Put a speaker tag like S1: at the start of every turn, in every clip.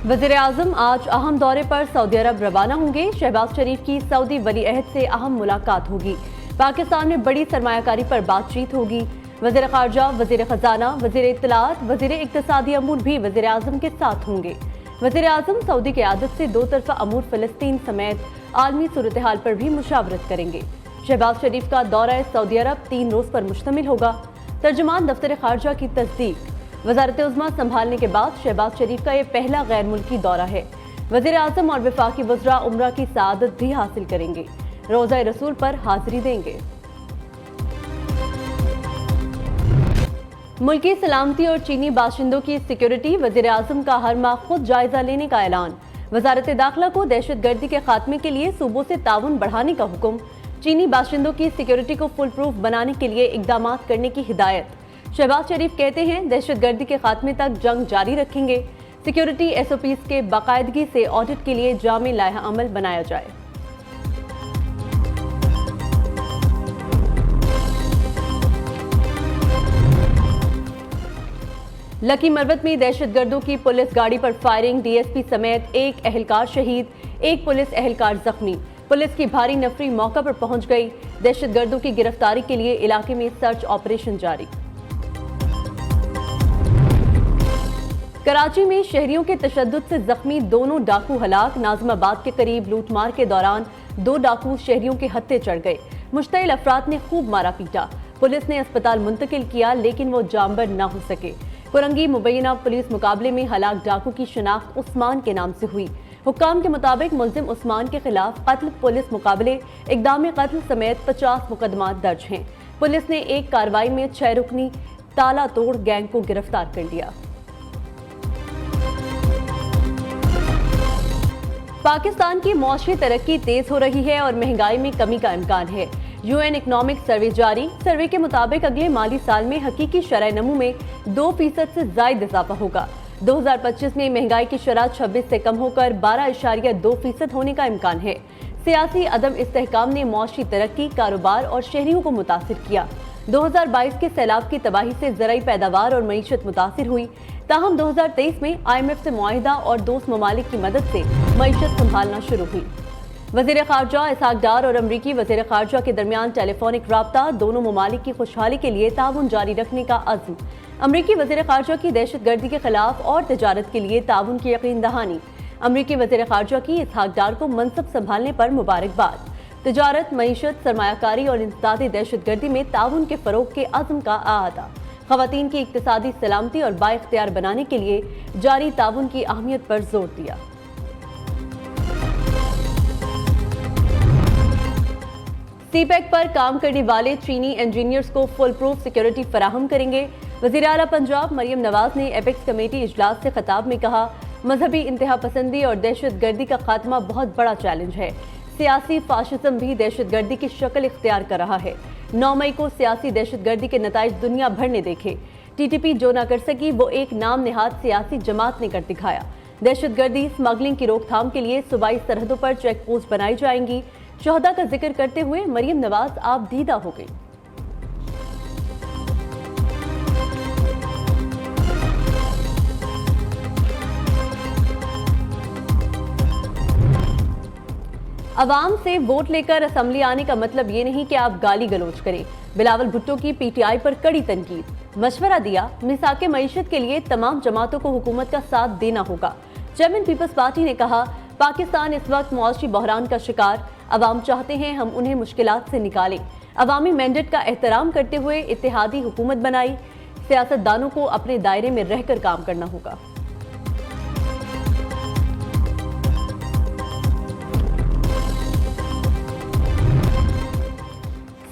S1: वज़ीर-ए-आज़म आज अहम दौरे पर सऊदी अरब रवाना होंगे। शहबाज शरीफ की सऊदी वली अहद से अहम मुलाकात होगी। पाकिस्तान में बड़ी सरमायाकारी पर बातचीत होगी। वज़ीर ख़ारजा, वज़ीर ख़जाना, वज़ीर इत्तलात, वज़ीर इक़्तिसादी अमूर भी वज़ीर-ए-आज़म के साथ होंगे। वज़ीर-ए-आज़म सऊदी क़यादत से दो तरफ़ा अमूर फ़लस्तीन समेत आलमी सूरत हाल पर भी मुशावरत करेंगे। शहबाज शरीफ का दौरा सऊदी अरब 3 रोज़ पर मुश्तमिल होगा। तर्जुमान दफ्तर ख़ारजा की तस्दीक, वज़ारत उज़्मा संभालने के बाद शहबाज शरीफ का यह पहला गैर मुल्की दौरा है। वज़ीर-ए-आज़म और वफाकी वज़रा उम्रा की सआदत भी हासिल करेंगे। रोज़ा रसूल पर हाज़िरी देंगे। मुल्की सलामती और चीनी बाशिंदों की सिक्योरिटी, वज़ीर-ए-आज़म का हर माह खुद जायजा लेने का ऐलान। वज़ारत दाखिला को दहशतगर्दी के खात्मे के लिए सूबों से ताउन बढ़ाने का हुक्म। चीनी बाशिंदों की सिक्योरिटी को फुल प्रूफ बनाने के लिए इकदाम करने की हिदायत। शहबाज शरीफ कहते हैं दहशतगर्दी के खात्मे तक जंग जारी रखेंगे। सिक्योरिटी SOPs के बाकायदगी से ऑडिट के लिए जामे लायहा अमल बनाया जाए। लकी मरवत में दहशतगर्दों की पुलिस गाड़ी पर फायरिंग, DSP समेत एक एहलकार शहीद, एक पुलिस एहलकार जख्मी। पुलिस की भारी नफरी मौका पर पहुंच गई। दहशतगर्दों की गिरफ्तारी के लिए इलाके में सर्च ऑपरेशन जारी। कराची में शहरियों के तशद्दुद से जख्मी दोनों डाकू हलाक। नाज़िमाबाद के करीब लूटमार के दौरान 2 डाकू शहरियों के हत्थे चढ़ गए। मुश्तइल अफराद ने खूब मारा पीटा। पुलिस ने अस्पताल मुंतकिल किया लेकिन वो जानबर न हो सके। कुरंगी मुबैना पुलिस मुकाबले में हलाक डाकू की शनाख्त उस्मान के नाम से हुई। हुक्काम के मुताबिक मुल्जिम उस्मान के खिलाफ कत्ल, पुलिस मुकाबले, इक़दाम कत्ल समेत 50 मुकदमात दर्ज हैं। पुलिस ने एक कार्रवाई में 6 रुकनी ताला तोड़ गैंग को गिरफ्तार कर लिया। पाकिस्तान की मौशी तरक्की तेज हो रही है और महंगाई में कमी का इम्कान है। UN इकनॉमिक सर्वे जारी। सर्वे के मुताबिक अगले माली साल में हकीकी शरह नमू में 2% से ज्यादा इजाफा होगा। 2025 में महंगाई की शरह 26 से कम होकर 12.2% होने का इम्कान है। सियासी अदम इस्तेहकाम ने मौशी तरक्की, कारोबार और शहरियों को मुतासिर किया। 2022 के सैलाब की तबाही से ज़राई पैदावार और मईशत मुतासिर हुई। ताहम 2023 में IMF से मुआहिदा और दोस्त ममालिक की मदद से मईशत संभालना शुरू हुई। वज़ीर ख़ारजा इसहाक डार और अमरीकी वज़ीर ख़ारजा के दरमियान टेलीफोनिक राब्ता, दोनों ममालिक की खुशहाली के लिए ताउन जारी रखने का अज़्म। अमरीकी वज़ीर ख़ारजा की दहशतगर्दी के खिलाफ और तजारत के लिए ताउन की यकीन दहानी। अमरीकी वज़ीर ख़ारजा की इसहाक डार को मनसब संभालने पर मुबारकबाद। तजारत, मईशत, सरमायाकारी और इंसदादी दहशतगर्दी में ताउन के फ़रोग़ के अज़्म का अहाता। ख़वातीन की इक़्तिसादी सलामती और बाइख्तियार बनाने के लिए जारी ताउन की अहमियत पर जोर दिया। CPEC पर काम करने वाले चीनी इंजीनियर्स को फुल प्रूफ सिक्योरिटी फराहम करेंगे। वज़ीर आला पंजाब मरियम नवाज ने एपेक्स कमेटी इजलास से खिताब में कहा, मजहबी इंतहा पसंदी और दहशतगर्दी का खात्मा बहुत बड़ा चैलेंज है। सियासी फाशिज्म भी दहशतगर्दी की शक्ल इख्तियार कर रहा है। 9 मई को सियासी दहशतगर्दी के नताइज दुनिया भर ने देखे। TTP जो न कर सकी वो एक नाम नेहाद सियासी जमात ने कर दिखाया। दहशतगर्दी, स्मगलिंग की रोकथाम के लिए सूबाई सरहदों पर चेक पोस्ट बनाई जाएंगी। शहदा का जिक्र करते हुए मरियम नवाज आप दीदा हो गई। अवाम से वोट लेकर असम्बली आने का मतलब ये नहीं कि आप गाली गलोच करें। बिलावल भुट्टो की PTI पर कड़ी तनकीद। मशवरा दिया, मिसाके मईशत के लिए तमाम जमातों को हुकूमत का साथ देना होगा। चेयरमैन पीपल्स पार्टी ने कहा, पाकिस्तान इस वक्त मुआशी बहरान का शिकार। अवाम चाहते हैं हम उन्हें मुश्किलात से निकालें। अवामी मैंडेट का एहतराम करते हुए इत्तेहादी हुकूमत बनाई। सियासतदानों को अपने दायरे में रहकर काम करना होगा।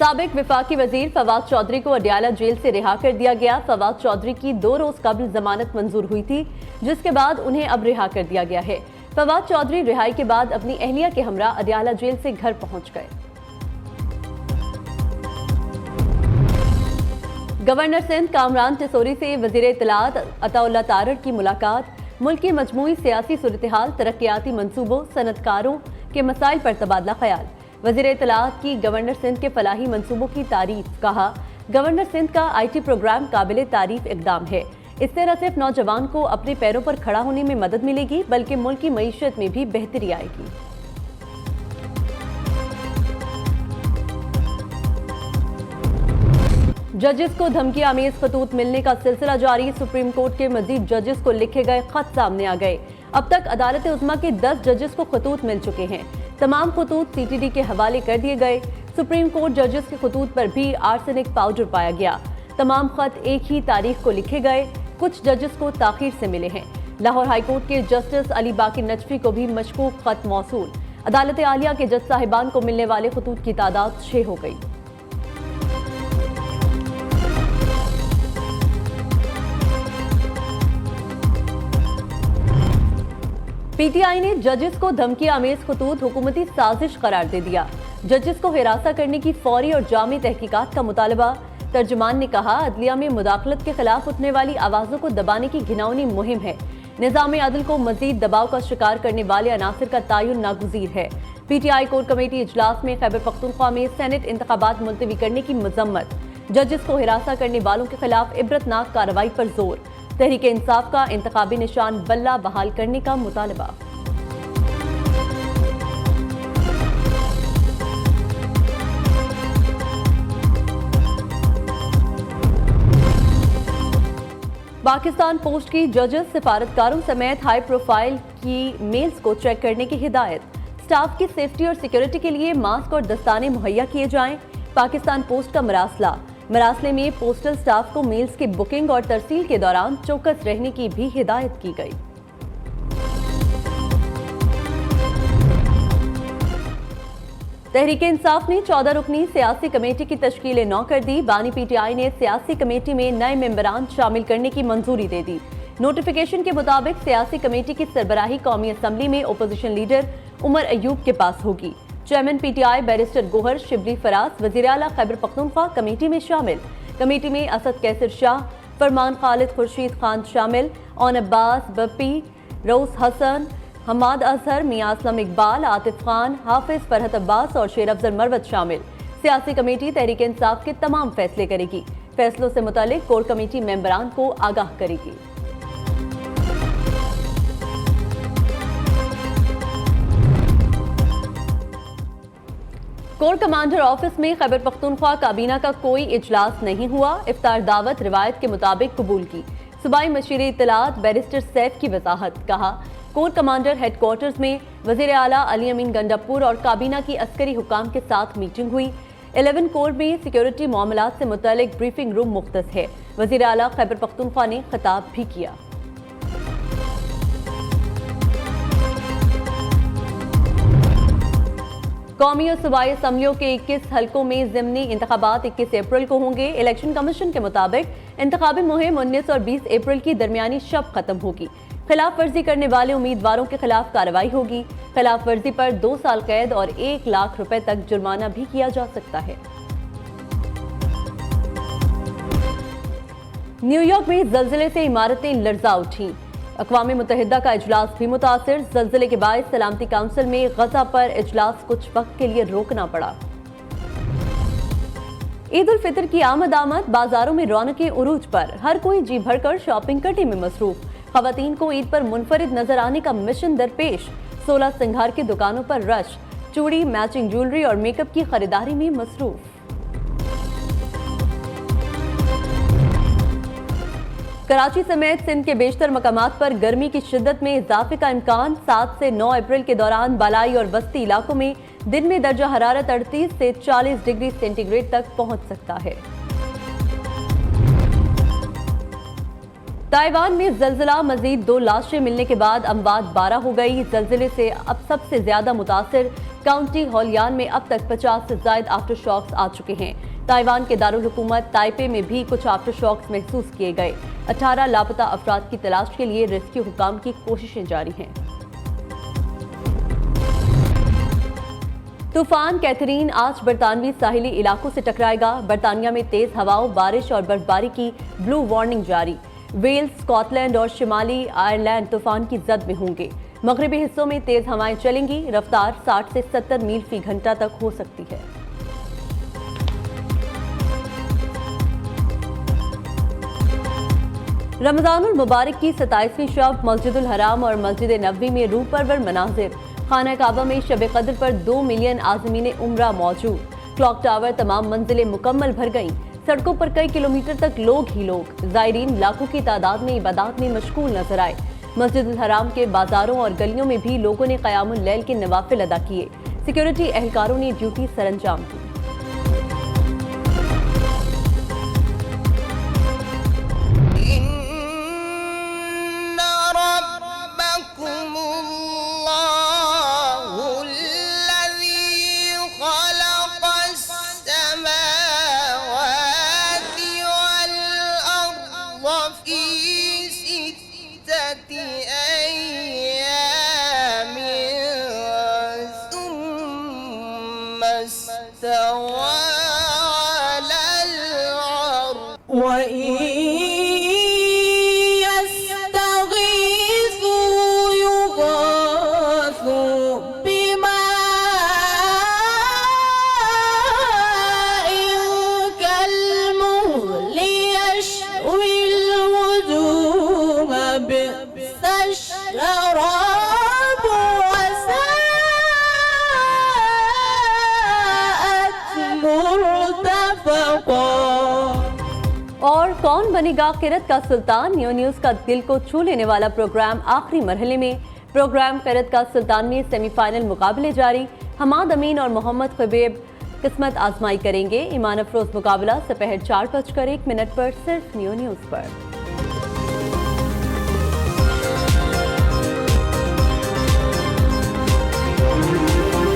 S1: साबिक वफाकी वजीर फवाद चौधरी को अडयाला जेल से रिहा कर दिया गया। फवाद चौधरी की 2 रोज कबल जमानत मंजूर हुई थी, जिसके बाद उन्हें अब रिहा कर दिया गया है। फवाद चौधरी रिहाई के बाद अपनी अहलिया के हमरा अडयाला जेल से घर पहुंच गए। गवर्नर सिंध कामरान टिसोरी से वजीर इत्तलात अताउल्लाह तारड़ की मुलाकात। मुल्क की मजमूई सियासी सूरत-ए-हाल, तरक्याती मंसूबों, सनतकारों के मसाइल पर तबादला ख्याल। वजीर इत्तलात की गवर्नर सिंध के फलाही मंसूबों की तारीफ। कहा, गवर्नर सिंध का IT प्रोग्राम काबिल तारीफ इकदाम है। इससे न सिर्फ नौजवान को अपने पैरों पर खड़ा होने में मदद मिलेगी, बल्कि मुल्क की मईशत में भी बेहतरी आएगी। जजेस को धमकी आमेज खतूत मिलने का सिलसिला जारी। सुप्रीम कोर्ट के मजीद जजेस को लिखे गए खत सामने आ गए। अब तक अदालत उज़्मा के 10 जजेस को खतूत मिल चुके हैं। तमाम खतूत सीटीडी के हवाले कर दिए गए। सुप्रीम कोर्ट जजेस के खतूत पर भी आर्सेनिक पाउडर पाया गया। तमाम खत एक ही तारीख को लिखे गए। कुछ जजेस को ताखीर से मिले हैं। लाहौर हाईकोर्ट के जस्टिस अली बाकी नजफी को भी मशकूक खत मौसूल। अदालत आलिया के जज साहिबान को मिलने वाले खतूत की तादाद 6 हो गई। पीटीआई ने जजेस को धमकी आमेज खतूत हुकूमती साजिश करार दे दिया। जजेस को हिरासत करने की फौरी और जामी तहकीकात का मुतालबा। तर्जुमान ने कहा, अदलिया में मुदाखलत के खिलाफ उठने वाली आवाजों को दबाने की घिनौनी मुहिम है। निज़ाम अदल को मजीद दबाव का शिकार करने वाले अनासर का तयन नागुज़ीर है। पीटीआई कोर कमेटी इजलास में खैबर पख्तूनख्वा में सेनेट इंतखाबात मुलतवी करने की मजम्मत। जजेस को हिरासत करने वालों के खिलाफ इबरतनाक कार्रवाई पर जोर। तहरीक इंसाफ का इंतखाबी निशान बल्ला बहाल करने का मुतालबा। पाकिस्तान पोस्ट की जजेस सिफारतकारों समेत हाई प्रोफाइल की मेल्स को चेक करने की हिदायत। स्टाफ की सेफ्टी और सिक्योरिटी के लिए मास्क और दस्ताने मुहैया किए जाएं। पाकिस्तान पोस्ट का मरासले में पोस्टल स्टाफ को मेल्स की बुकिंग और तरसील के दौरान चौकस रहने की भी हिदायत की गई। तहरीक इंसाफ ने 14 रुकनी सियासी कमेटी की तश्कील 9 कर दी। बानी पीटीआई ने सियासी कमेटी में नए मेंबरान शामिल करने की मंजूरी दे दी। नोटिफिकेशन के मुताबिक सियासी कमेटी की सरबराही कौमी असम्बली में ओपोजिशन लीडर उमर अयूब के पास होगी। Chairman PTI barrister Gohar Shibli Faraz वज़ीर आला खैबर पख्तूनख्वा कमेटी में शामिल। कमेटी में असद कैसर शाह, फरमान खालिद खुर्शीद खान शामिल। ओन अब्बास, बप्पी, रऊस हसन, हमाद अजहर, मियां असलम इकबाल, आतिफ खान, हाफिज फरहत अब्बास और शेर अफजल मरवत शामिल। सियासी कमेटी तहरीक इंसाफ के तमाम फैसले करेगी। फैसलों से मुतालिक कोर कमेटी मेंबरान को आगाह करेगी। कोर कमांडर ऑफिस में खैबर पख्तूनख्वा काबीना का कोई इजलास नहीं हुआ। इफ्तार दावत रिवायत के मुताबिक कबूल की। सूबाई मशीर इत्तलात बैरिस्टर सैफ की वजाहत। कहा, कोर कमांडर हेडक्वार्टर्स में वज़ीर आला अली अमीन गंडापुर और काबीना की अस्करी हुकाम के साथ मीटिंग हुई। 11 कोर में सिक्योरिटी मामलात से मुतालिक ब्रीफिंग रूम मुख्तस है। वज़ीर आला खैबर पख्तूनख्वा ने खिताब भी किया। कौमी और सूबाई असम्बलियों के 21 हलकों में ज़िमनी इंतखाबात 21 अप्रैल को होंगे। इलेक्शन कमीशन के मुताबिक इंतखाबी मुहिम 19 और 20 अप्रैल की दरमियानी शब खत्म होगी। खिलाफ वर्जी करने वाले उम्मीदवारों के खिलाफ कार्रवाई होगी। खिलाफ वर्जी पर 2 साल कैद और 1 लाख रुपए तक जुर्माना भी किया जा सकता है। न्यूयॉर्क में जल्जले से इमारतें लर्जा उठी। अक़वाम मुत्तहिदा का इजलास भी मुतासिर। जल्जले के बाद सलामती काउंसिल में गजा पर इजलास कुछ वक्त के लिए रोकना पड़ा। ईद उल फितर की आमद बाजारों में रौनकें उरूज पर। हर कोई जी भरकर शॉपिंग करने में मसरूफ। खवातीन को ईद पर मुनफरिद नजर आने का मिशन दरपेश। 16 सिंगार की दुकानों पर रश। चूड़ी, मैचिंग ज्वेलरी और मेकअप की खरीदारी में मसरूफ। कराची समेत सिंध के बेशतर मकामात पर गर्मी की शिद्दत में इजाफे का इम्कान। 7 से 9 अप्रैल के दौरान बालाई और वस्ती इलाकों में दिन में दर्जा हरारत 38 से 40 डिग्री सेंटीग्रेड तक पहुंच सकता है। ताइवान में जल्जला, मजीद 2 लाशें मिलने के बाद अमवात 12 हो गई। जल्जले से अब सबसे ज्यादा मुतासिर काउंटी होलियान में अब तक 50 से ज्यादा आफ्टर शॉक्स आ चुके हैं। ताइवान के दारुल हुकूमत ताइपे में भी कुछ आफ्टर शॉक्स महसूस किए गए। 18 लापता अफराद की तलाश के लिए रेस्क्यू हुकाम की कोशिशें जारी हैं। तूफान कैथरीन आज बरतानवी साहिली इलाकों से टकराएगा। बरतानिया में तेज हवाओं, बारिश और बर्फबारी की ब्लू वार्निंग जारी। वेल्स, स्कॉटलैंड और शिमाली आयरलैंड तूफान की जद में होंगे। मगरबी हिस्सों में तेज हवाएं चलेंगी। रफ्तार 60 से 70 मील फी घंटा तक हो सकती है। रमजानुल मुबारक की 27वीं शब मस्जिदुल हराम और मस्जिद नबवी में रूह परवर मनाजिर। खाना काबा में शब कद्र पर 2 मिलियन आज़मीन उम्रा मौजूद। क्लॉक टावर तमाम मंजिलें मुकम्मल भर गईं। सड़कों पर कई किलोमीटर तक लोग ही लोग। ज़ायरीन लाखों की तादाद में इबादत में मशगूल नजर आए। मस्जिदुल हराम के बाजारों और गलियों में भी लोगों ने क़यामुल लैल के नवाफिल अदा किए। सिक्योरिटी एहलकारों ने ड्यूटी सरअंजाम की। और कौन बनेगा क़िरत का सुल्तान? न्यूज़ का दिल को छू लेने वाला प्रोग्राम आखिरी मरहले में। प्रोग्राम क़िरत का सुल्तान में सेमीफाइनल मुकाबले जारी। हमाद अमीन और मोहम्मद खबीब किस्मत आजमाई करेंगे। ईमान अफरोज मुकाबला दोपहर 4:01 पर सिर्फ न्यूज़ पर।